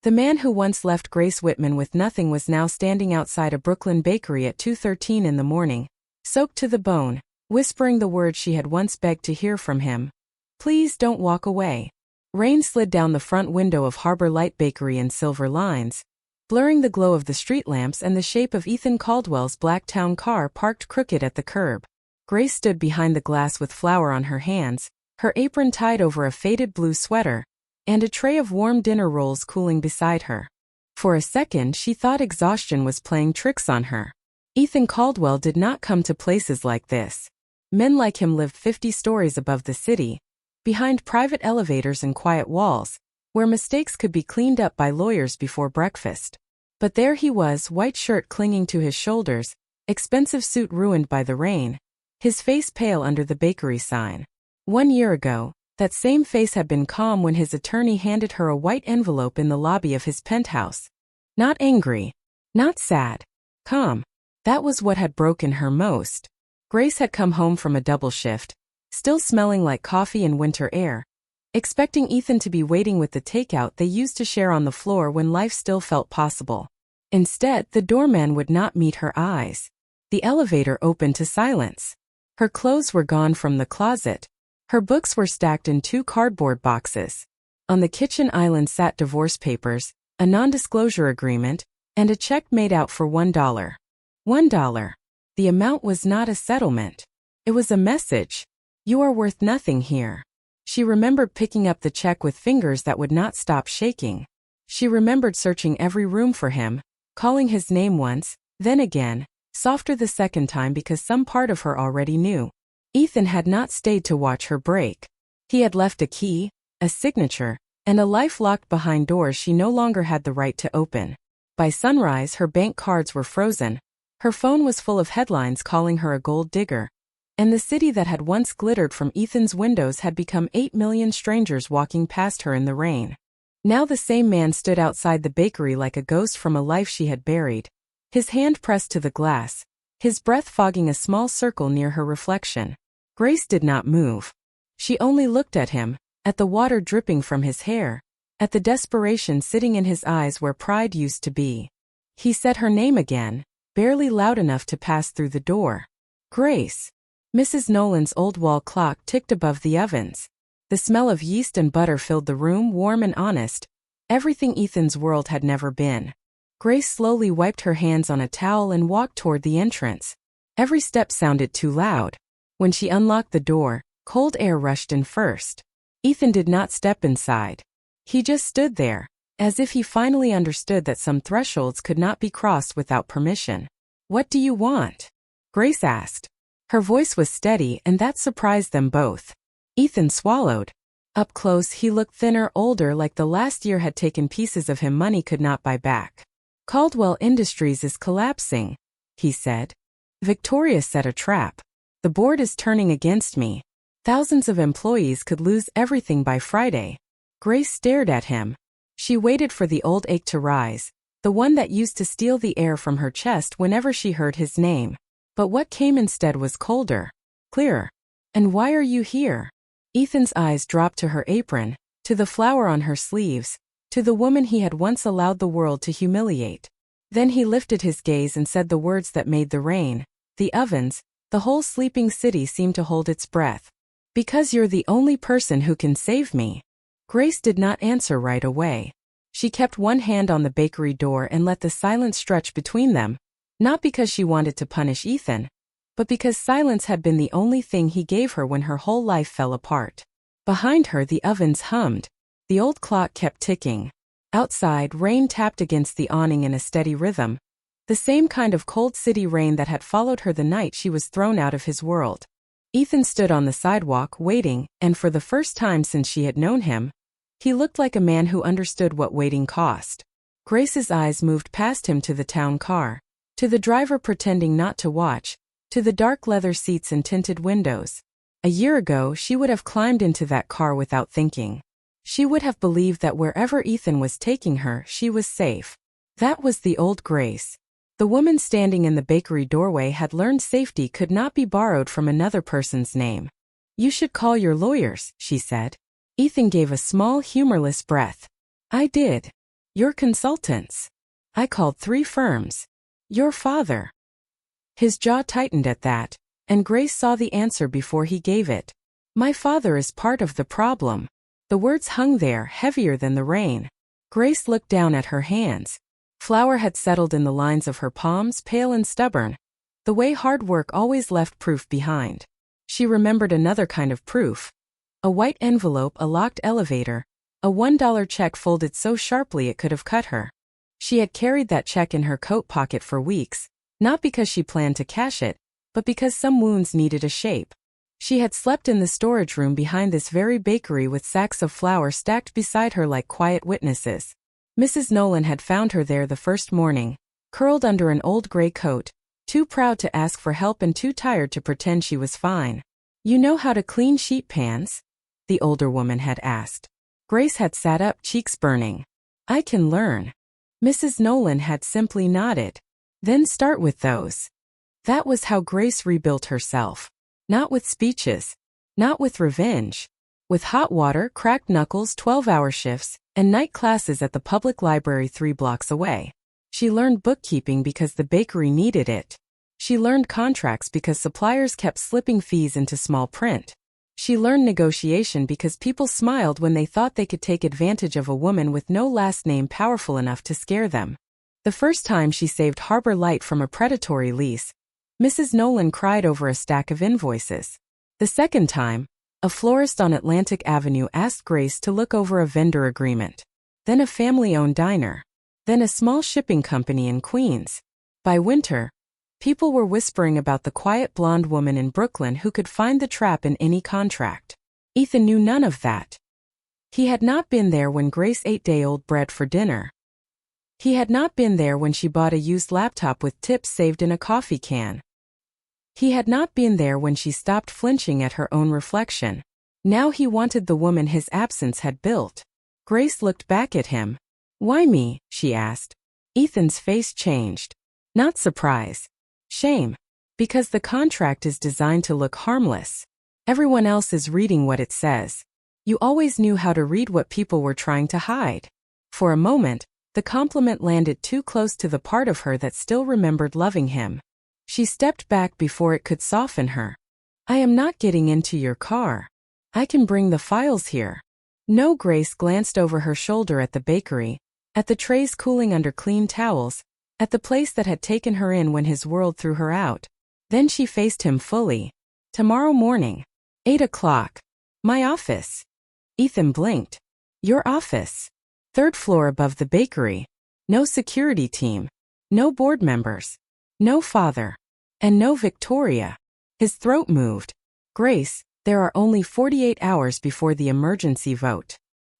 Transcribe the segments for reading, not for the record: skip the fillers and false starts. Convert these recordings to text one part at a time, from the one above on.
The man who once left Grace Whitman with nothing was now standing outside a Brooklyn bakery at 2:13 in the morning, soaked to the bone, whispering the words she had once begged to hear from him. "Please don't walk away." Rain slid down the front window of Harbor Light Bakery in silver lines, blurring the glow of the street lamps and the shape of Ethan Caldwell's black town car parked crooked at the curb. Grace stood behind the glass with flour on her hands, her apron tied over a faded blue sweater, and a tray of warm dinner rolls cooling beside her. For a second she thought exhaustion was playing tricks on her. Ethan Caldwell did not come to places like this. Men like him lived 50 stories above the city, behind private elevators and quiet walls, where mistakes could be cleaned up by lawyers before breakfast. But there he was, white shirt clinging to his shoulders, expensive suit ruined by the rain, his face pale under the bakery sign. 1 year ago, that same face had been calm when his attorney handed her a white envelope in the lobby of his penthouse. Not angry, not sad, calm. That was what had broken her most. Grace had come home from a double shift, still smelling like coffee and winter air, expecting Ethan to be waiting with the takeout they used to share on the floor when life still felt possible. Instead, the doorman would not meet her eyes. The elevator opened to silence. Her clothes were gone from the closet. Her books were stacked in 2 cardboard boxes. On the kitchen island sat divorce papers, a non-disclosure agreement, and a check made out for $1. $1. The amount was not a settlement. It was a message. You are worth nothing here. She remembered picking up the check with fingers that would not stop shaking. She remembered searching every room for him, calling his name once, then again, softer the second time because some part of her already knew. Ethan had not stayed to watch her break. He had left a key, a signature, and a life locked behind doors she no longer had the right to open. By sunrise her bank cards were frozen, her phone was full of headlines calling her a gold digger, and the city that had once glittered from Ethan's windows had become 8 million strangers walking past her in the rain. Now the same man stood outside the bakery like a ghost from a life she had buried, his hand pressed to the glass, his breath fogging a small circle near her reflection. Grace did not move. She only looked at him, at the water dripping from his hair, at the desperation sitting in his eyes where pride used to be. He said her name again, barely loud enough to pass through the door. Grace. Mrs. Nolan's old wall clock ticked above the ovens. The smell of yeast and butter filled the room, warm and honest, everything Ethan's world had never been. Grace slowly wiped her hands on a towel and walked toward the entrance. Every step sounded too loud. When she unlocked the door, cold air rushed in first. Ethan did not step inside. He just stood there, as if he finally understood that some thresholds could not be crossed without permission. "What do you want?" Grace asked. Her voice was steady, and that surprised them both. Ethan swallowed. Up close he looked thinner, older, like the last year had taken pieces of him money could not buy back. "Caldwell Industries is collapsing," he said. "Victoria set a trap. The board is turning against me. Thousands of employees could lose everything by Friday." Grace stared at him. She waited for the old ache to rise, the one that used to steal the air from her chest whenever she heard his name. But what came instead was colder, clearer. "And why are you here?" Ethan's eyes dropped to her apron, to the flower on her sleeves, to the woman he had once allowed the world to humiliate. Then he lifted his gaze and said the words that made the rain, the ovens, the whole sleeping city seemed to hold its breath. "Because you're the only person who can save me." Grace did not answer right away. She kept one hand on the bakery door and let the silence stretch between them, not because she wanted to punish Ethan, but because silence had been the only thing he gave her when her whole life fell apart. Behind her the ovens hummed. The old clock kept ticking. Outside, rain tapped against the awning in a steady rhythm, the same kind of cold city rain that had followed her the night she was thrown out of his world. Ethan stood on the sidewalk, waiting, and for the first time since she had known him, he looked like a man who understood what waiting cost. Grace's eyes moved past him to the town car, to the driver pretending not to watch, to the dark leather seats and tinted windows. A year ago she would have climbed into that car without thinking. She would have believed that wherever Ethan was taking her, she was safe. That was the old Grace. The woman standing in the bakery doorway had learned safety could not be borrowed from another person's name. "You should call your lawyers," she said. Ethan gave a small, humorless breath. "I did. Your consultants. I called 3 firms. Your father. His jaw tightened at that, and Grace saw the answer before he gave it. My father is part of the problem. The words hung there, heavier than the rain. Grace looked down at her hands. Flour had settled in the lines of her palms, pale and stubborn. The way hard work always left proof behind. She remembered another kind of proof. A white envelope, a locked elevator, a $1 check folded so sharply it could have cut her. She had carried that check in her coat pocket for weeks, not because she planned to cash it, but because some wounds needed a shape. She had slept in the storage room behind this very bakery with sacks of flour stacked beside her like quiet witnesses. Mrs. Nolan had found her there the first morning, curled under an old gray coat, too proud to ask for help and too tired to pretend she was fine. You know how to clean sheet pans? The older woman had asked. Grace had sat up, cheeks burning. I can learn. Mrs. Nolan had simply nodded. Then start with those. That was how Grace rebuilt herself. Not with speeches. Not with revenge. With hot water, cracked knuckles, 12-hour shifts, and night classes at the public library 3 blocks away. She learned bookkeeping because the bakery needed it. She learned contracts because suppliers kept slipping fees into small print. She learned negotiation because people smiled when they thought they could take advantage of a woman with no last name powerful enough to scare them. The first time she saved Harbor Light from a predatory lease, Mrs. Nolan cried over a stack of invoices. The second time, a florist on Atlantic Avenue asked Grace to look over a vendor agreement. Then a family-owned diner. Then a small shipping company in Queens. By winter, people were whispering about the quiet blonde woman in Brooklyn who could find the trap in any contract. Ethan knew none of that. He had not been there when Grace ate day-old bread for dinner. He had not been there when she bought a used laptop with tips saved in a coffee can. He had not been there when she stopped flinching at her own reflection. Now he wanted the woman his absence had built. Grace looked back at him. Why me? She asked. Ethan's face changed. Not surprise. Shame. Because the contract is designed to look harmless. Everyone else is reading what it says. You always knew how to read what people were trying to hide. For a moment, the compliment landed too close to the part of her that still remembered loving him. She stepped back before it could soften her. I am not getting into your car. I can bring the files here. No. Grace glanced over her shoulder at the bakery, at the trays cooling under clean towels, at the place that had taken her in when his world threw her out. Then she faced him fully. Tomorrow morning. 8 o'clock. My office. Ethan blinked. Your office. 3rd floor above the bakery. No security team. No board members. No father. And no Victoria. His throat moved. Grace, there are only 48 hours before the emergency vote.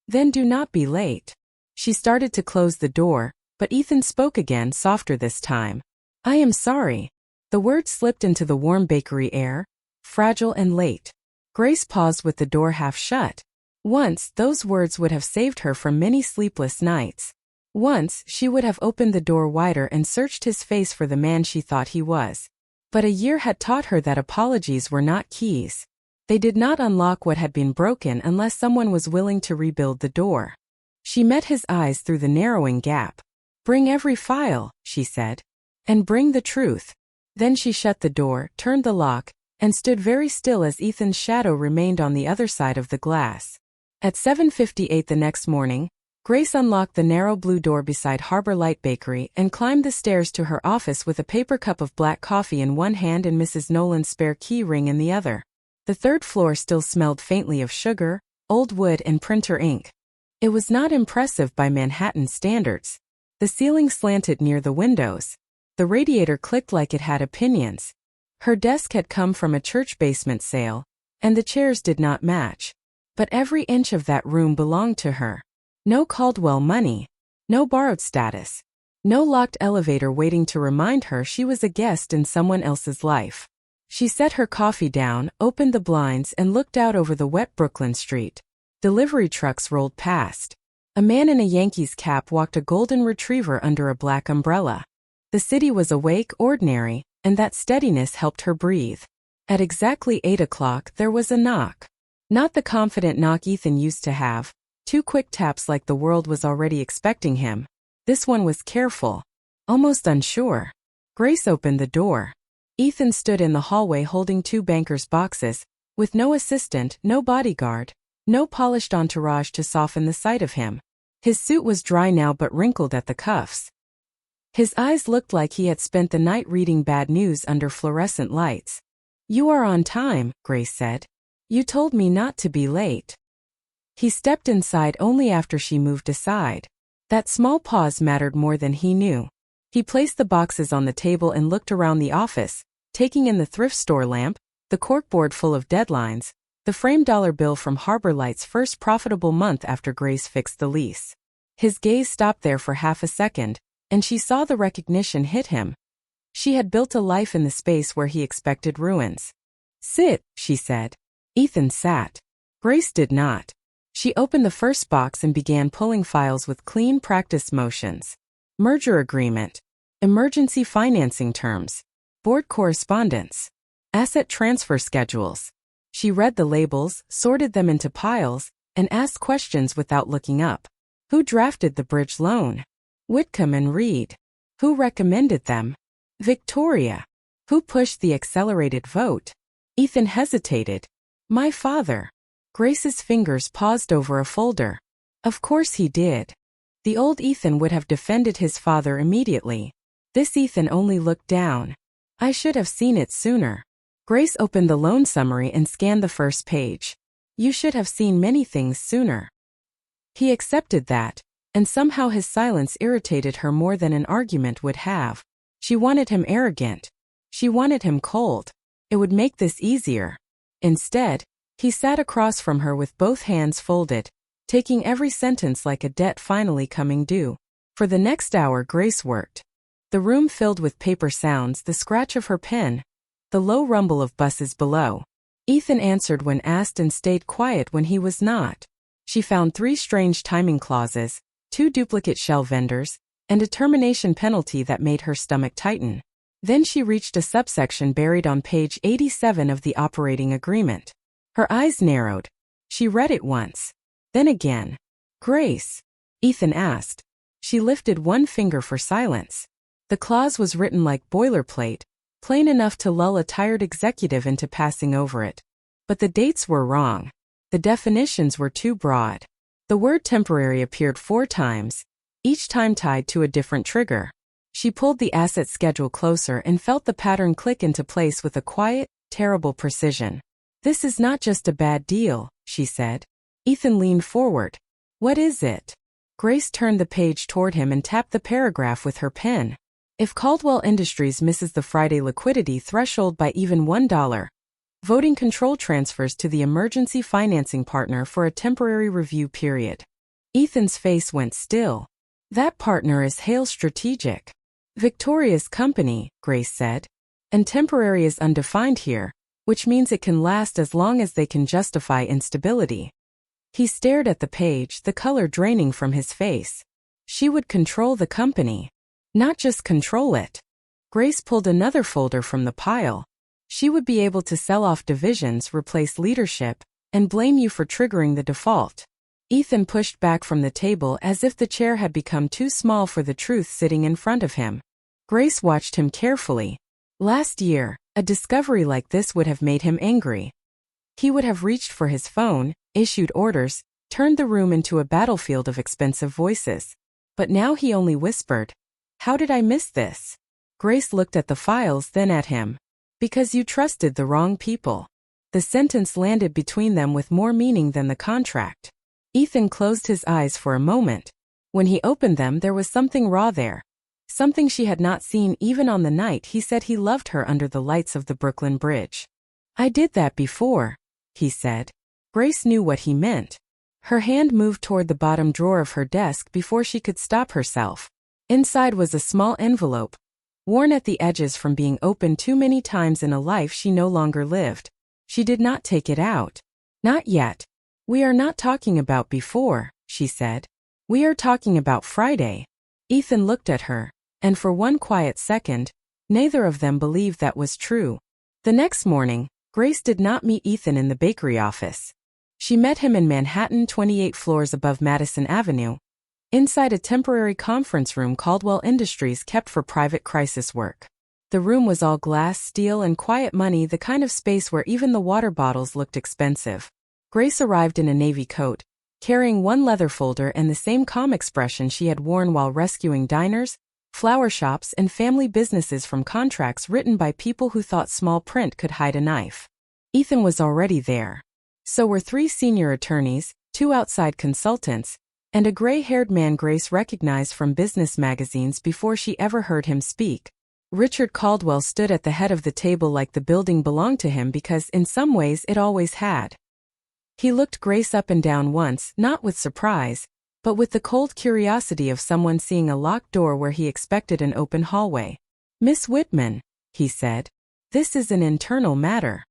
Then do not be late. She started to close the door, but Ethan spoke again, softer this time. I am sorry. The words slipped into the warm bakery air, fragile and late. Grace paused with the door half shut. Once, those words would have saved her from many sleepless nights. Once, she would have opened the door wider and searched his face for the man she thought he was. But a year had taught her that apologies were not keys. They did not unlock what had been broken unless someone was willing to rebuild the door. She met his eyes through the narrowing gap. Bring every file, she said. And bring the truth. Then she shut the door, turned the lock, and stood very still as Ethan's shadow remained on the other side of the glass. At 7:58 the next morning, Grace unlocked the narrow blue door beside Harbor Light Bakery and climbed the stairs to her office with a paper cup of black coffee in one hand and Mrs. Nolan's spare key ring in the other. The 3rd floor still smelled faintly of sugar, old wood and printer ink. It was not impressive by Manhattan standards. The ceiling slanted near the windows. The radiator clicked like it had opinions. Her desk had come from a church basement sale, and the chairs did not match. But every inch of that room belonged to her. No Caldwell money. No borrowed status. No locked elevator waiting to remind her she was a guest in someone else's life. She set her coffee down, opened the blinds and looked out over the wet Brooklyn street. Delivery trucks rolled past. A man in a Yankees cap walked a golden retriever under a black umbrella. The city was awake, ordinary, and that steadiness helped her breathe. At exactly 8 o'clock there was a knock. Not the confident knock Ethan used to have. 2 quick taps like the world was already expecting him. This one was careful, almost unsure. Grace opened the door. Ethan stood in the hallway holding 2 banker's boxes, with no assistant, no bodyguard, no polished entourage to soften the sight of him. His suit was dry now but wrinkled at the cuffs. His eyes looked like he had spent the night reading bad news under fluorescent lights. "You are on time," Grace said. "You told me not to be late." He stepped inside only after she moved aside. That small pause mattered more than he knew. He placed the boxes on the table and looked around the office, taking in the thrift store lamp, the corkboard full of deadlines, the framed dollar bill from Harbor Light's first profitable month after Grace fixed the lease. His gaze stopped there for half a second, and she saw the recognition hit him. She had built a life in the space where he expected ruins. "Sit," she said. Ethan sat. Grace did not. She opened the first box and began pulling files with clean practice motions. Merger agreement, emergency financing terms, board correspondence, asset transfer schedules. She read the labels, sorted them into piles, and asked questions without looking up. Who drafted the bridge loan? Whitcomb and Reed. Who recommended them? Victoria. Who pushed the accelerated vote? Ethan hesitated. My father. Grace's fingers paused over a folder. Of course he did. The old Ethan would have defended his father immediately. This Ethan only looked down. I should have seen it sooner. Grace opened the loan summary and scanned the first page. You should have seen many things sooner. He accepted that, and somehow his silence irritated her more than an argument would have. She wanted him arrogant. She wanted him cold. It would make this easier. Instead, he sat across from her with both hands folded, taking every sentence like a debt finally coming due. For the next hour Grace worked. The room filled with paper sounds, the scratch of her pen, the low rumble of buses below. Ethan answered when asked and stayed quiet when he was not. She found 3 strange timing clauses, 2 duplicate shell vendors, and a termination penalty that made her stomach tighten. Then she reached a subsection buried on page 87 of the operating agreement. Her eyes narrowed. She read it once. Then again. Grace? Ethan asked. She lifted one finger for silence. The clause was written like boilerplate, plain enough to lull a tired executive into passing over it. But the dates were wrong. The definitions were too broad. The word temporary appeared 4 times, each time tied to a different trigger. She pulled the asset schedule closer and felt the pattern click into place with a quiet, terrible precision. This is not just a bad deal, she said. Ethan leaned forward. What is it? Grace turned the page toward him and tapped the paragraph with her pen. If Caldwell Industries misses the Friday liquidity threshold by even $1, voting control transfers to the emergency financing partner for a temporary review period. Ethan's face went still. That partner is Hale Strategic. Victoria's company, Grace said. And temporary is undefined here, which means it can last as long as they can justify instability. He stared at the page, the color draining from his face. She would control the company. Not just control it. Grace pulled another folder from the pile. She would be able to sell off divisions, replace leadership, and blame you for triggering the default. Ethan pushed back from the table as if the chair had become too small for the truth sitting in front of him. Grace watched him carefully. Last year, a discovery like this would have made him angry. He would have reached for his phone, issued orders, turned the room into a battlefield of expensive voices. But now he only whispered, How did I miss this? Grace looked at the files, then at him. Because you trusted the wrong people. The sentence landed between them with more meaning than the contract. Ethan closed his eyes for a moment. When he opened them, there was something raw there. Something she had not seen even on the night he said he loved her under the lights of the Brooklyn Bridge. I did that before, he said. Grace knew what he meant. Her hand moved toward the bottom drawer of her desk before she could stop herself. Inside was a small envelope, worn at the edges from being opened too many times in a life she no longer lived. She did not take it out. Not yet. We are not talking about before, she said. We are talking about Friday. Ethan looked at her, and for one quiet second, neither of them believed that was true. The next morning, Grace did not meet Ethan in the bakery office. She met him in Manhattan, 28 floors above Madison Avenue, inside a temporary conference room Caldwell Industries kept for private crisis work. The room was all glass, steel, and quiet money, the kind of space where even the water bottles looked expensive. Grace arrived in a navy coat, carrying one leather folder and the same calm expression she had worn while rescuing diners, flower shops, and family businesses from contracts written by people who thought small print could hide a knife. Ethan was already there. So were 3 senior attorneys, 2 outside consultants, and a gray-haired man Grace recognized from business magazines before she ever heard him speak. Richard Caldwell stood at the head of the table like the building belonged to him because in some ways it always had. He looked Grace up and down once, not with surprise, but with the cold curiosity of someone seeing a locked door where he expected an open hallway. "Miss Whitman," he said, "this is an internal matter."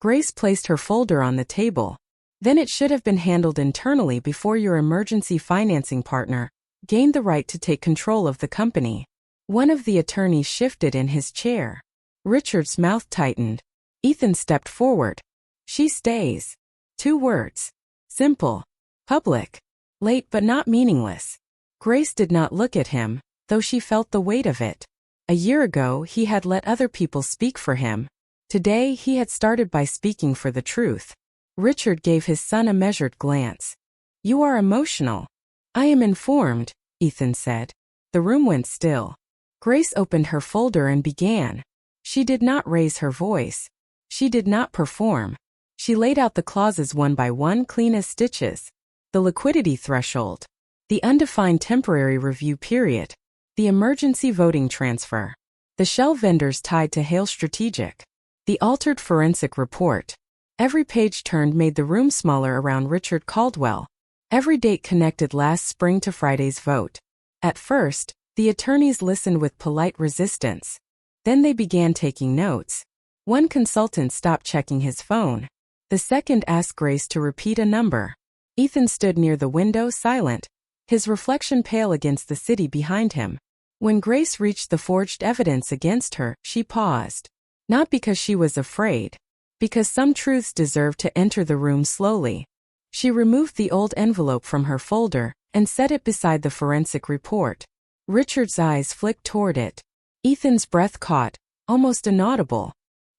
Grace placed her folder on the table. "Then it should have been handled internally before your emergency financing partner gained the right to take control of the company." One of the attorneys shifted in his chair. Richard's mouth tightened. Ethan stepped forward. "She stays." 2 words. Simple. Public. Late but not meaningless. Grace did not look at him, though she felt the weight of it. A year ago he had let other people speak for him. Today he had started by speaking for the truth. Richard gave his son a measured glance. "You are emotional." "I am informed," Ethan said. The room went still. Grace opened her folder and began. She did not raise her voice. She did not perform. She laid out the clauses one by one, clean as stitches. The liquidity threshold. The undefined temporary review period. The emergency voting transfer. The shell vendors tied to Hale Strategic. The altered forensic report. Every page turned made the room smaller around Richard Caldwell. Every date connected last spring to Friday's vote. At first, the attorneys listened with polite resistance. Then they began taking notes. One consultant stopped checking his phone. The second asked Grace to repeat a number. Ethan stood near the window, silent, his reflection pale against the city behind him. When Grace reached the forged evidence against her, she paused. Not because she was afraid. Because some truths deserved to enter the room slowly. She removed the old envelope from her folder and set it beside the forensic report. Richard's eyes flicked toward it. Ethan's breath caught, almost inaudible.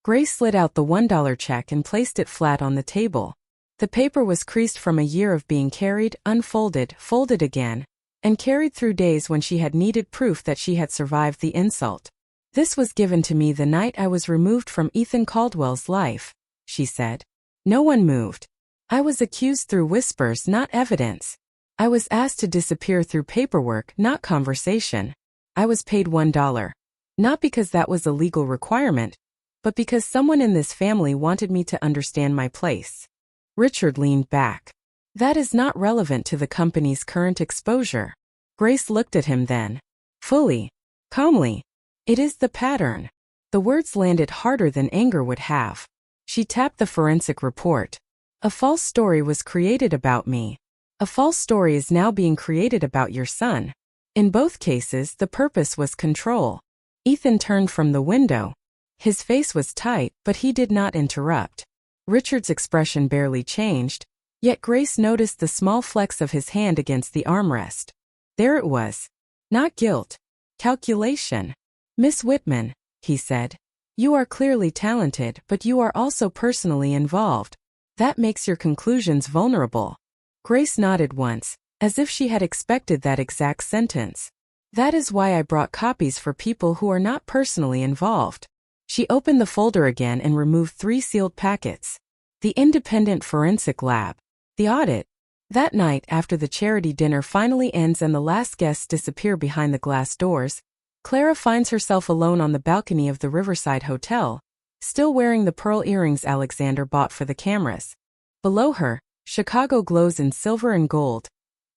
Grace slid out the $1 check and placed it flat on the table. The paper was creased from a year of being carried, unfolded, folded again, and carried through days when she had needed proof that she had survived the insult. "This was given to me the night I was removed from Ethan Caldwell's life," she said. No one moved. "I was accused through whispers, not evidence. I was asked to disappear through paperwork, not conversation. I was paid $1. Not because that was a legal requirement, but because someone in this family wanted me to understand my place." Richard leaned back. "That is not relevant to the company's current exposure." Grace looked at him then. Fully. Calmly. "It is the pattern." The words landed harder than anger would have. She tapped the forensic report. "A false story was created about me. A false story is now being created about your son. In both cases, the purpose was control." Ethan turned from the window. His face was tight, but he did not interrupt. Richard's expression barely changed, yet Grace noticed the small flex of his hand against the armrest. There it was. Not guilt. Calculation. "Miss Whitman," he said, "you are clearly talented, but you are also personally involved. That makes your conclusions vulnerable." Grace nodded once, as if she had expected that exact sentence. "That is why I brought copies for people who are not personally involved." She opened the folder again and removed 3 sealed packets. The independent forensic lab. The audit. That night, after the charity dinner finally ends and the last guests disappear behind the glass doors, Clara finds herself alone on the balcony of the Riverside Hotel, still wearing the pearl earrings Alexander bought for the cameras. Below her, Chicago glows in silver and gold,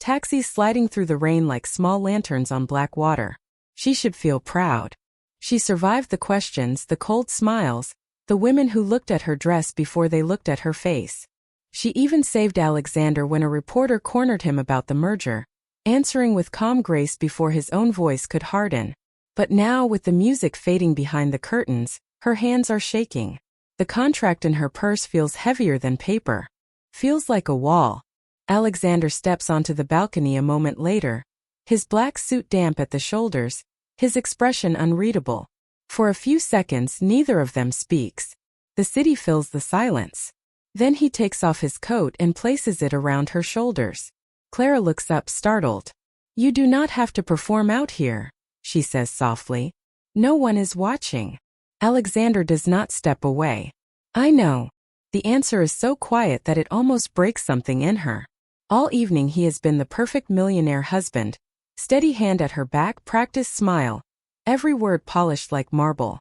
taxis sliding through the rain like small lanterns on black water. She should feel proud. She survived the questions, the cold smiles, the women who looked at her dress before they looked at her face. She even saved Alexander when a reporter cornered him about the merger, answering with calm grace before his own voice could harden. But now, with the music fading behind the curtains, her hands are shaking. The contract in her purse feels heavier than paper. Feels like a wall. Alexander steps onto the balcony a moment later, his black suit damp at the shoulders, his expression unreadable. For a few seconds neither of them speaks. The city fills the silence. Then he takes off his coat and places it around her shoulders. Clara looks up startled. "You do not have to perform out here," she says softly. "No one is watching." Alexander does not step away. "I know." The answer is so quiet that it almost breaks something in her. All evening he has been the perfect millionaire husband. Steady hand at her back, practiced smile. Every word polished like marble.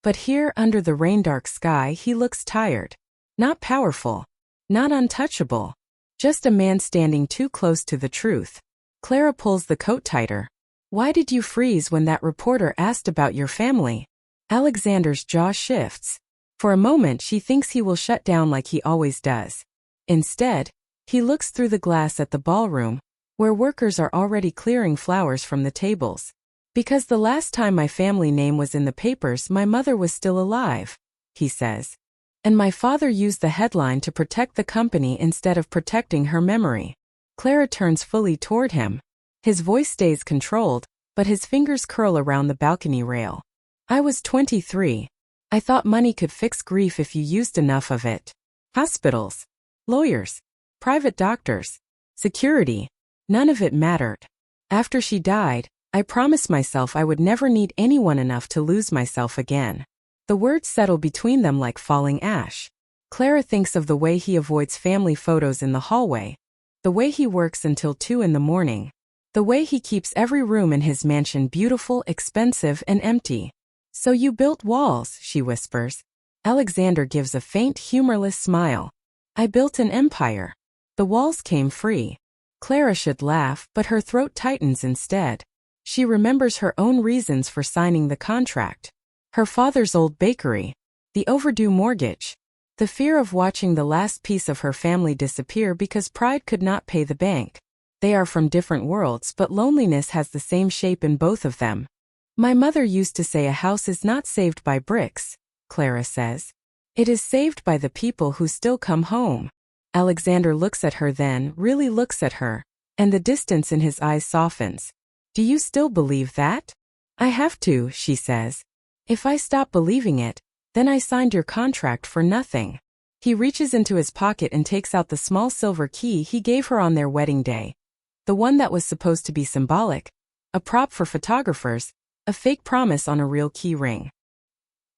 But here, under the rain-dark sky, he looks tired. Not powerful. Not untouchable. Just a man standing too close to the truth. Clara pulls the coat tighter. "Why did you freeze when that reporter asked about your family?" Alexander's jaw shifts. For a moment she thinks he will shut down like he always does. Instead, he looks through the glass at the ballroom, where workers are already clearing flowers from the tables. "Because the last time my family name was in the papers my mother was still alive," he says. "And my father used the headline to protect the company instead of protecting her memory." Clara turns fully toward him. His voice stays controlled, but his fingers curl around the balcony rail. "I was 23. I thought money could fix grief if you used enough of it. Hospitals, lawyers, private doctors, security, none of it mattered. After she died, I promised myself I would never need anyone enough to lose myself again." The words settle between them like falling ash. Clara thinks of the way he avoids family photos in the hallway, the way he works until 2 in the morning, the way he keeps every room in his mansion beautiful, expensive, and empty. "So you built walls," she whispers. Alexander gives a faint, humorless smile. "I built an empire. The walls came free." Clara should laugh, but her throat tightens instead. She remembers her own reasons for signing the contract. Her father's old bakery, the overdue mortgage, the fear of watching the last piece of her family disappear because pride could not pay the bank. They are from different worlds, but loneliness has the same shape in both of them. "My mother used to say a house is not saved by bricks," Clara says. "It is saved by the people who still come home." Alexander looks at her then, really looks at her, and the distance in his eyes softens. "Do you still believe that?" "I have to," she says. "If I stop believing it, then I signed your contract for nothing." He reaches into his pocket and takes out the small silver key he gave her on their wedding day. The one that was supposed to be symbolic, a prop for photographers, a fake promise on a real key ring.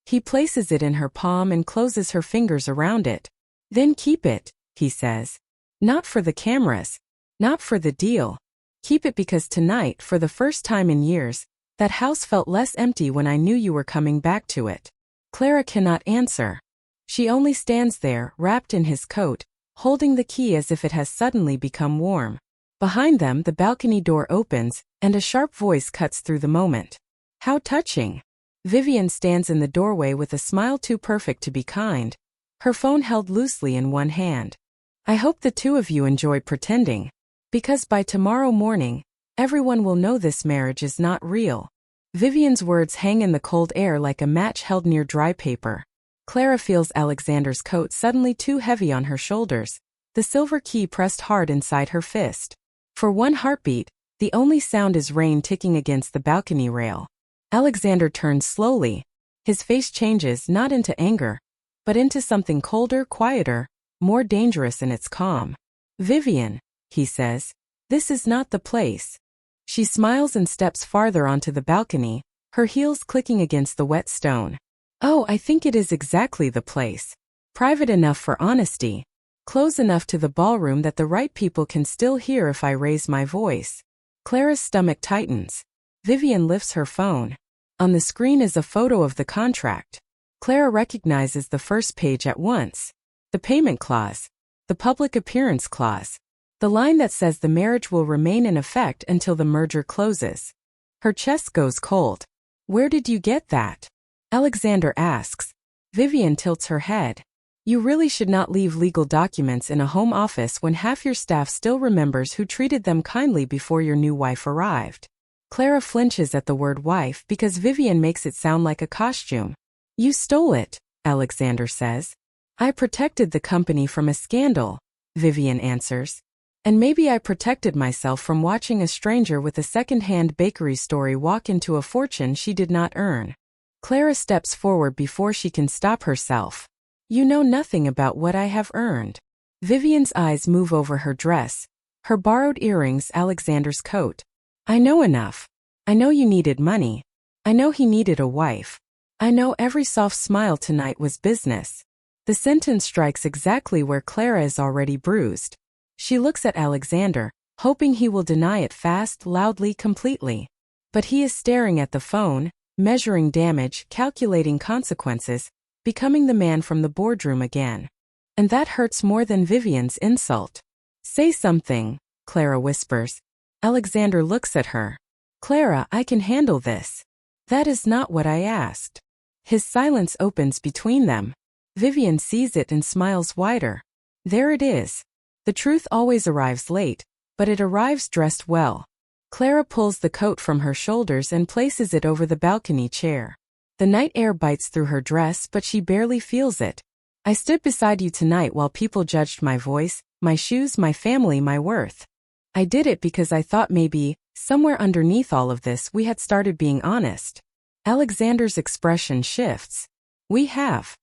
He places it in her palm and closes her fingers around it. "Then keep it," he says. "Not for the cameras. Not for the deal. Keep it because tonight, for the first time in years, that house felt less empty when I knew you were coming back to it." Clara cannot answer. She only stands there, wrapped in his coat, holding the key as if it has suddenly become warm. Behind them, the balcony door opens, and a sharp voice cuts through the moment. "How touching." Vivian stands in the doorway with a smile too perfect to be kind, her phone held loosely in one hand. "I hope the two of you enjoy pretending. Because by tomorrow morning, everyone will know this marriage is not real." Vivian's words hang in the cold air like a match held near dry paper. Clara feels Alexander's coat suddenly too heavy on her shoulders, the silver key pressed hard inside her fist. For one heartbeat, the only sound is rain ticking against the balcony rail. Alexander turns slowly. His face changes not into anger, but into something colder, quieter, more dangerous in its calm. "Vivian," he says, "this is not the place." She smiles and steps farther onto the balcony, her heels clicking against the wet stone. "Oh, I think it is exactly the place. Private enough for honesty. Close enough to the ballroom that the right people can still hear if I raise my voice." Clara's stomach tightens. Vivian lifts her phone. On the screen is a photo of the contract. Clara recognizes the first page at once. The payment clause. The public appearance clause. The line that says the marriage will remain in effect until the merger closes. Her chest goes cold. "Where did you get that?" Alexander asks. Vivian tilts her head. "You really should not leave legal documents in a home office when half your staff still remembers who treated them kindly before your new wife arrived." Clara flinches at the word wife because Vivian makes it sound like a costume. "You stole it," Alexander says. "I protected the company from a scandal," Vivian answers. And maybe I protected myself from watching a stranger with a second-hand bakery story walk into a fortune she did not earn. Clara steps forward before she can stop herself. You know nothing about what I have earned. Vivian's eyes move over her dress, her borrowed earrings, Alexander's coat. I know enough. I know you needed money. I know he needed a wife. I know every soft smile tonight was business. The sentence strikes exactly where Clara is already bruised. She looks at Alexander, hoping he will deny it fast, loudly, completely. But he is staring at the phone, measuring damage, calculating consequences, becoming the man from the boardroom again. And that hurts more than Vivian's insult. Say something, Clara whispers. Alexander looks at her. Clara, I can handle this. That is not what I asked. His silence opens between them. Vivian sees it and smiles wider. There it is. The truth always arrives late, but it arrives dressed well. Clara pulls the coat from her shoulders and places it over the balcony chair. The night air bites through her dress, but she barely feels it. I stood beside you tonight while people judged my voice, my shoes, my family, my worth. I did it because I thought maybe, somewhere underneath all of this, we had started being honest. Alexander's expression shifts. We have.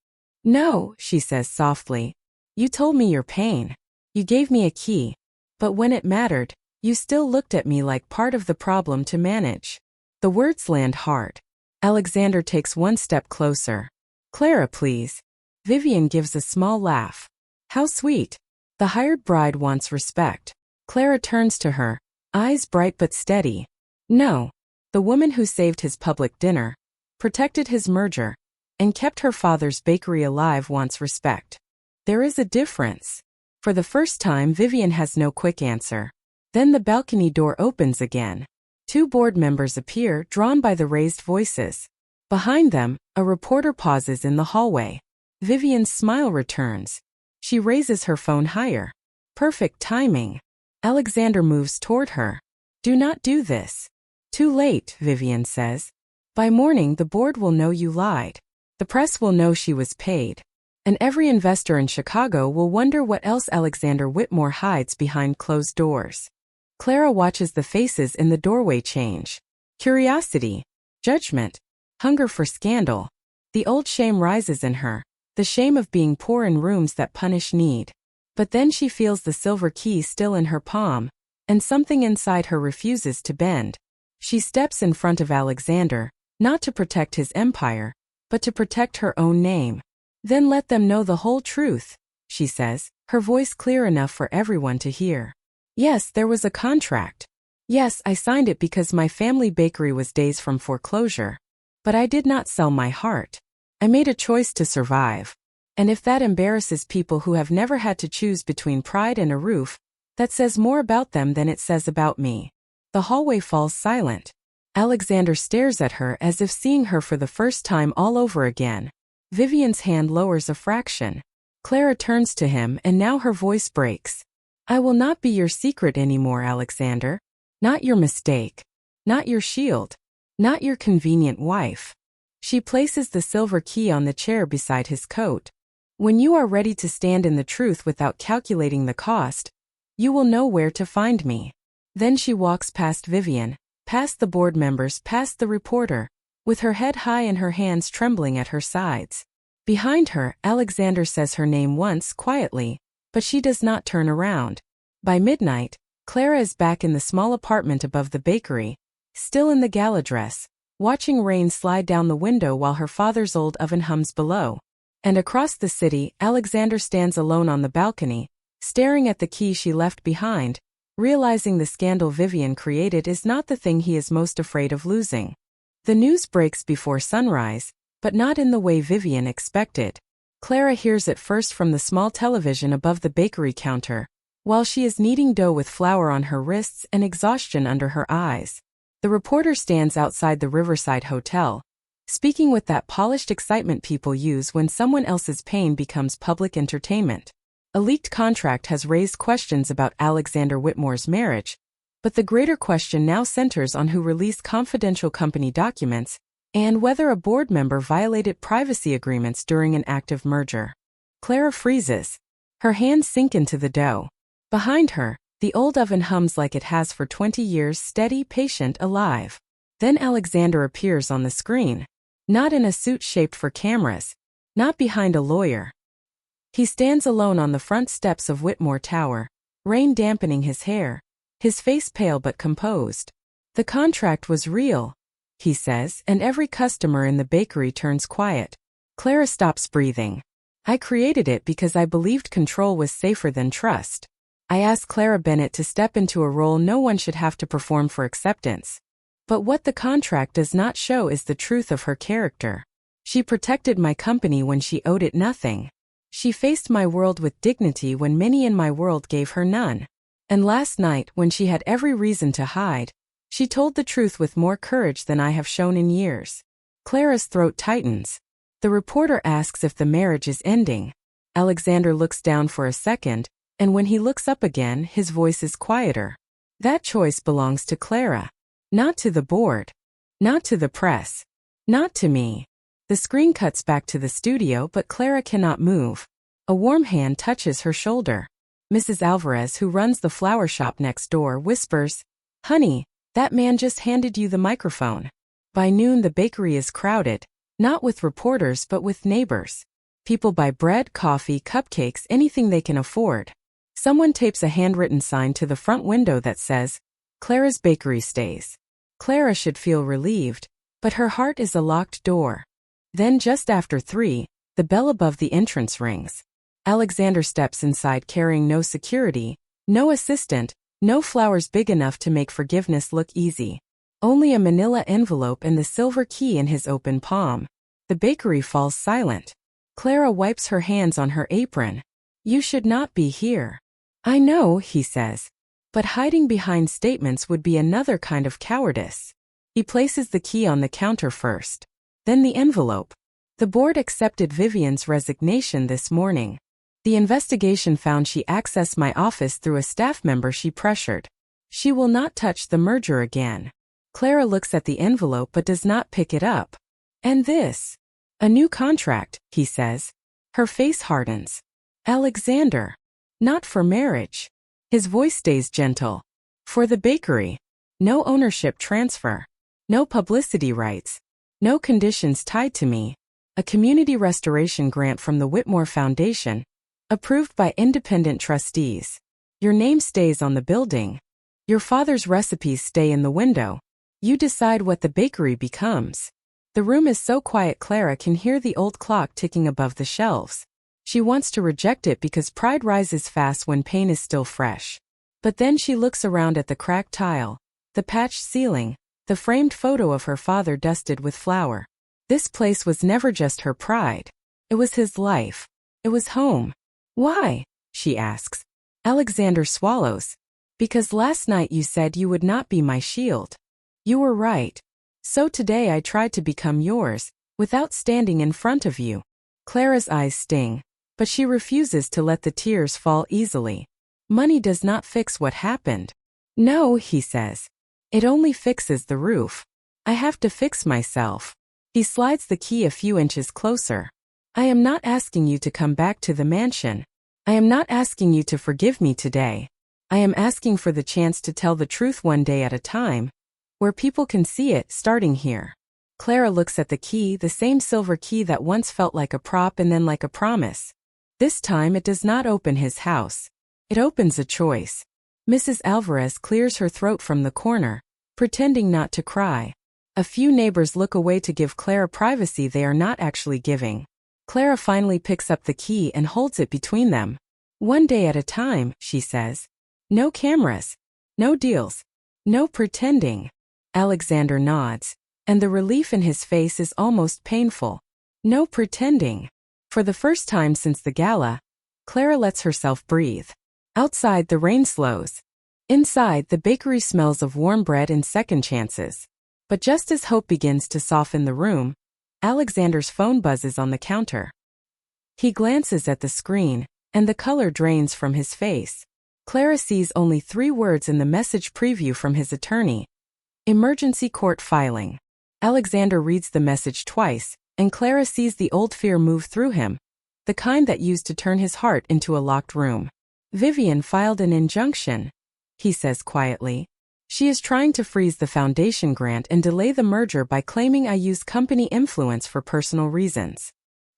No, she says softly. You told me your pain. You gave me a key. But when it mattered, you still looked at me like part of the problem to manage. The words land hard. Alexander takes one step closer. Clara, please. Vivian gives a small laugh. How sweet. The hired bride wants respect. Clara turns to her, eyes bright but steady. No. The woman who saved his public dinner, protected his merger, and kept her father's bakery alive wants respect. There is a difference. For the first time, Vivian has no quick answer. Then the balcony door opens again. 2 board members appear, drawn by the raised voices. Behind them, a reporter pauses in the hallway. Vivian's smile returns. She raises her phone higher. Perfect timing. Alexander moves toward her. Do not do this. Too late, Vivian says. By morning, the board will know you lied. The press will know she was paid. And every investor in Chicago will wonder what else Alexander Whitmore hides behind closed doors. Clara watches the faces in the doorway change. Curiosity, judgment, hunger for scandal. The old shame rises in her, the shame of being poor in rooms that punish need. But then she feels the silver key still in her palm, and something inside her refuses to bend. She steps in front of Alexander, not to protect his empire, but to protect her own name. Then let them know the whole truth, she says, her voice clear enough for everyone to hear. Yes, there was a contract. Yes, I signed it because my family bakery was days from foreclosure. But I did not sell my heart. I made a choice to survive. And if that embarrasses people who have never had to choose between pride and a roof, that says more about them than it says about me. The hallway falls silent. Alexander stares at her as if seeing her for the first time all over again. Vivian's hand lowers a fraction. Clara turns to him and now her voice breaks. I will not be your secret anymore, Alexander. Not your mistake. Not your shield. Not your convenient wife. She places the silver key on the chair beside his coat. When you are ready to stand in the truth without calculating the cost, you will know where to find me. Then she walks past Vivian, past the board members, past the reporter, with her head high and her hands trembling at her sides. Behind her, Alexander says her name once, quietly, but she does not turn around. By midnight, Clara is back in the small apartment above the bakery, still in the gala dress, watching rain slide down the window while her father's old oven hums below. And across the city, Alexander stands alone on the balcony, staring at the key she left behind, realizing the scandal Vivian created is not the thing he is most afraid of losing. The news breaks before sunrise, but not in the way Vivian expected. Clara hears it first from the small television above the bakery counter, while she is kneading dough with flour on her wrists and exhaustion under her eyes. The reporter stands outside the Riverside Hotel, speaking with that polished excitement people use when someone else's pain becomes public entertainment. A leaked contract has raised questions about Alexander Whitmore's marriage, but the greater question now centers on who released confidential company documents and whether a board member violated privacy agreements during an active merger. Clara freezes. Her hands sink into the dough. Behind her, The old oven hums like it has for 20 years, steady, patient, alive. Then Alexander appears on the screen. Not in a suit shaped for cameras. Not behind a lawyer. He stands alone on the front steps of Whitmore Tower, rain dampening his hair, his face pale but composed. The contract was real, he says, and every customer in the bakery turns quiet. Clara stops breathing. I created it because I believed control was safer than trust. I asked Clara Bennett to step into a role no one should have to perform for acceptance. But what the contract does not show is the truth of her character. She protected my company when she owed it nothing. She faced my world with dignity when many in my world gave her none. And last night, when she had every reason to hide, she told the truth with more courage than I have shown in years. Clara's throat tightens. The reporter asks if the marriage is ending. Alexander looks down for a second, and when he looks up again, his voice is quieter. That choice belongs to Clara. Not to the board. Not to the press. Not to me. The screen cuts back to the studio, but Clara cannot move. A warm hand touches her shoulder. Mrs. Alvarez, who runs the flower shop next door, whispers, "Honey, that man just handed you the microphone." By noon the bakery is crowded, not with reporters but with neighbors. People buy bread, coffee, cupcakes, anything they can afford. Someone tapes a handwritten sign to the front window that says, "Clara's Bakery stays." Clara should feel relieved, but her heart is a locked door. Then just after 3, the bell above the entrance rings. Alexander steps inside carrying no security, no assistant, no flowers big enough to make forgiveness look easy. Only a manila envelope and the silver key in his open palm. The bakery falls silent. Clara wipes her hands on her apron. "You should not be here." "I know," he says. But hiding behind statements would be another kind of cowardice. He places the key on the counter first. Then the envelope. The board accepted Vivian's resignation this morning. The investigation found she accessed my office through a staff member she pressured. She will not touch the merger again. Clara looks at the envelope but does not pick it up. "And this?" "A new contract," he says. Her face hardens. "Alexander. Not for marriage." His voice stays gentle. "For the bakery. No ownership transfer. No publicity rights. No conditions tied to me. A community restoration grant from the Whitmore Foundation. Approved by independent trustees. Your name stays on the building. Your father's recipes stay in the window. You decide what the bakery becomes." The room is so quiet Clara can hear the old clock ticking above the shelves. She wants to reject it because pride rises fast when pain is still fresh. But then she looks around at the cracked tile, the patched ceiling, the framed photo of her father dusted with flour. This place was never just her pride. It was his life. It was home. "Why?" she asks. Alexander swallows. "Because last night you said you would not be my shield. You were right. So today I tried to become yours, without standing in front of you." Clara's eyes sting, but she refuses to let the tears fall easily. "Money does not fix what happened." "No," he says. "It only fixes the roof. I have to fix myself." He slides the key a few inches closer. "I am not asking you to come back to the mansion. I am not asking you to forgive me today. I am asking for the chance to tell the truth one day at a time, where people can see it, starting here." Clara looks at the key, the same silver key that once felt like a prop and then like a promise. This time it does not open his house. It opens a choice. Mrs. Alvarez clears her throat from the corner, pretending not to cry. A few neighbors look away to give Clara privacy they are not actually giving. Clara finally picks up the key and holds it between them. "One day at a time," she says. "No cameras. No deals. No pretending." Alexander nods, and the relief in his face is almost painful. No pretending. For the first time since the gala, Clara lets herself breathe. Outside the rain slows. Inside the bakery smells of warm bread and second chances. But just as hope begins to soften the room, Alexander's phone buzzes on the counter. He glances at the screen, and the color drains from his face. Clara sees only 3 words in the message preview from his attorney. Emergency court filing. Alexander reads the message twice, and Clara sees the old fear move through him, the kind that used to turn his heart into a locked room. Vivian filed an injunction. he says quietly. She is trying to freeze the foundation grant and delay the merger by claiming I use company influence for personal reasons.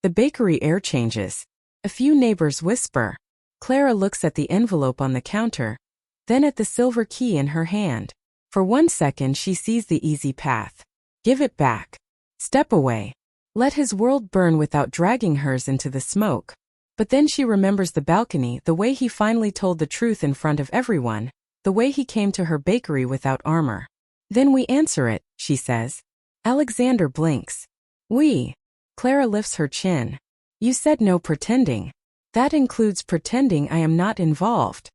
The bakery air changes. A few neighbors whisper. Clara looks at the envelope on the counter, then at the silver key in her hand. For 1 second she sees the easy path. Give it back. Step away. Let his world burn without dragging hers into the smoke. But then she remembers the balcony, the way he finally told the truth in front of everyone, the way he came to her bakery without armor. Then we answer it, she says. Alexander blinks. We. Clara lifts her chin. You said no pretending. That includes pretending I am not involved.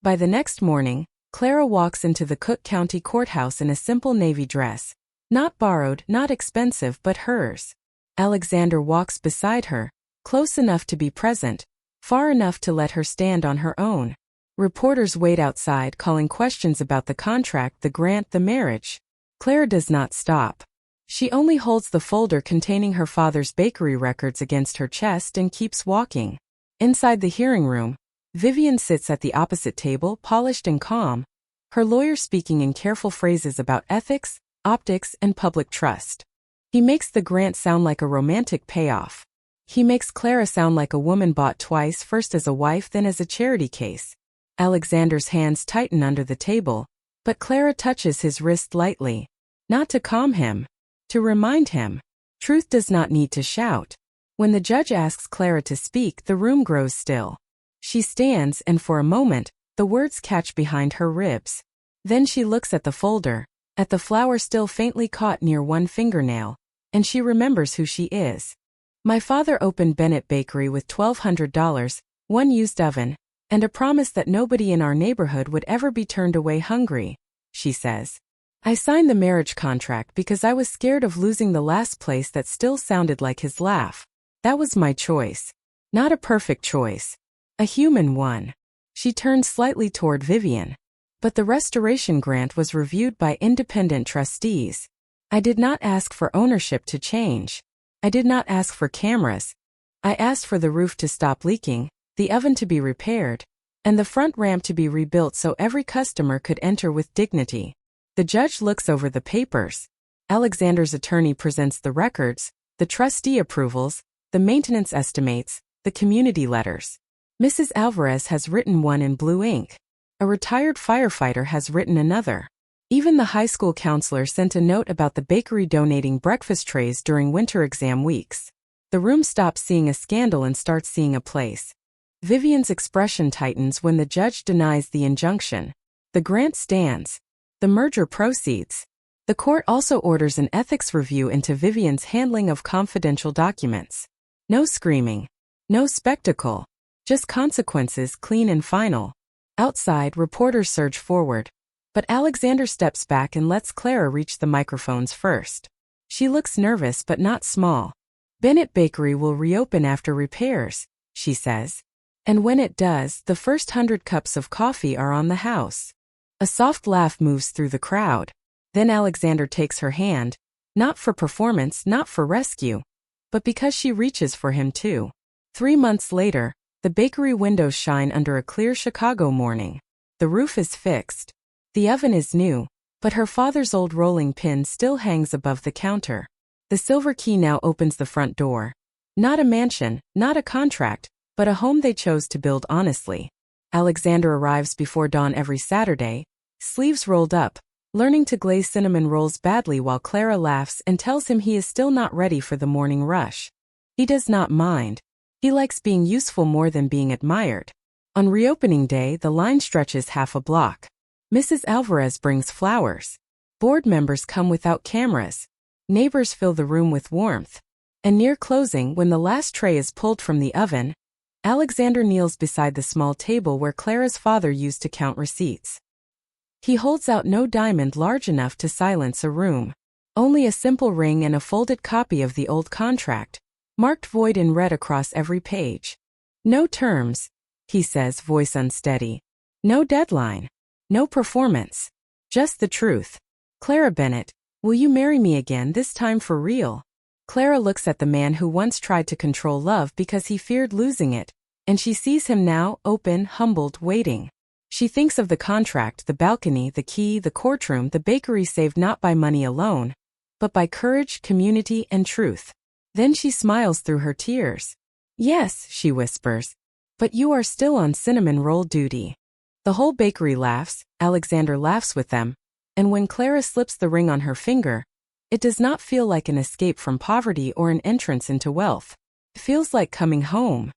By the next morning, Clara walks into the Cook County Courthouse in a simple navy dress. Not borrowed, not expensive, but hers. Alexander walks beside her, close enough to be present, far enough to let her stand on her own. Reporters wait outside calling questions about the contract, the grant, the marriage. Clara does not stop. She only holds the folder containing her father's bakery records against her chest and keeps walking. Inside the hearing room, Vivian sits at the opposite table, polished and calm, her lawyer speaking in careful phrases about ethics, optics, and public trust. He makes the grant sound like a romantic payoff. He makes Clara sound like a woman bought twice, first as a wife then as a charity case. Alexander's hands tighten under the table, but Clara touches his wrist lightly. Not to calm him, to remind him. Truth does not need to shout. When the judge asks Clara to speak, the room grows still. She stands and for a moment, the words catch behind her ribs. Then she looks at the folder, at the flower still faintly caught near one fingernail, and she remembers who she is. My father opened Bennett Bakery with $1,200, one used oven, and a promise that nobody in our neighborhood would ever be turned away hungry, she says. I signed the marriage contract because I was scared of losing the last place that still sounded like his laugh. That was my choice. Not a perfect choice. A human one. She turned slightly toward Vivian. But the restoration grant was reviewed by independent trustees. I did not ask for ownership to change. I did not ask for cameras. I asked for the roof to stop leaking, the oven to be repaired, and the front ramp to be rebuilt so every customer could enter with dignity. The judge looks over the papers. Alexander's attorney presents the records, the trustee approvals, the maintenance estimates, the community letters. Mrs. Alvarez has written one in blue ink. A retired firefighter has written another. Even the high school counselor sent a note about the bakery donating breakfast trays during winter exam weeks. The room stops seeing a scandal and starts seeing a place. Vivian's expression tightens when the judge denies the injunction. The grant stands. The merger proceeds. The court also orders an ethics review into Vivian's handling of confidential documents. No screaming. No spectacle. Just consequences, clean and final. Outside, reporters surge forward. But Alexander steps back and lets Clara reach the microphones first. She looks nervous but not small. Bennett Bakery will reopen after repairs, she says. And when it does, the first 100 cups of coffee are on the house. A soft laugh moves through the crowd. Then Alexander takes her hand, not for performance, not for rescue, but because she reaches for him too. 3 months later, the bakery windows shine under a clear Chicago morning. The roof is fixed. The oven is new, but her father's old rolling pin still hangs above the counter. The silver key now opens the front door. Not a mansion, not a contract, but a home they chose to build honestly. Alexander arrives before dawn every Saturday, sleeves rolled up, learning to glaze cinnamon rolls badly while Clara laughs and tells him he is still not ready for the morning rush. He does not mind. He likes being useful more than being admired. On reopening day, the line stretches half a block. Mrs. Alvarez brings flowers. Board members come without cameras. Neighbors fill the room with warmth. And near closing, when the last tray is pulled from the oven, Alexander kneels beside the small table where Clara's father used to count receipts. He holds out no diamond large enough to silence a room. Only a simple ring and a folded copy of the old contract, marked void in red across every page. No terms, he says, voice unsteady. No deadline. No performance. Just the truth. Clara Bennett, will you marry me again, this time for real? Clara looks at the man who once tried to control love because he feared losing it, and she sees him now, open, humbled, waiting. She thinks of the contract, the balcony, the key, the courtroom, the bakery saved not by money alone, but by courage, community, and truth. Then she smiles through her tears. Yes, she whispers. But you are still on cinnamon roll duty. The whole bakery laughs, Alexander laughs with them, and when Clara slips the ring on her finger, it does not feel like an escape from poverty or an entrance into wealth. It feels like coming home.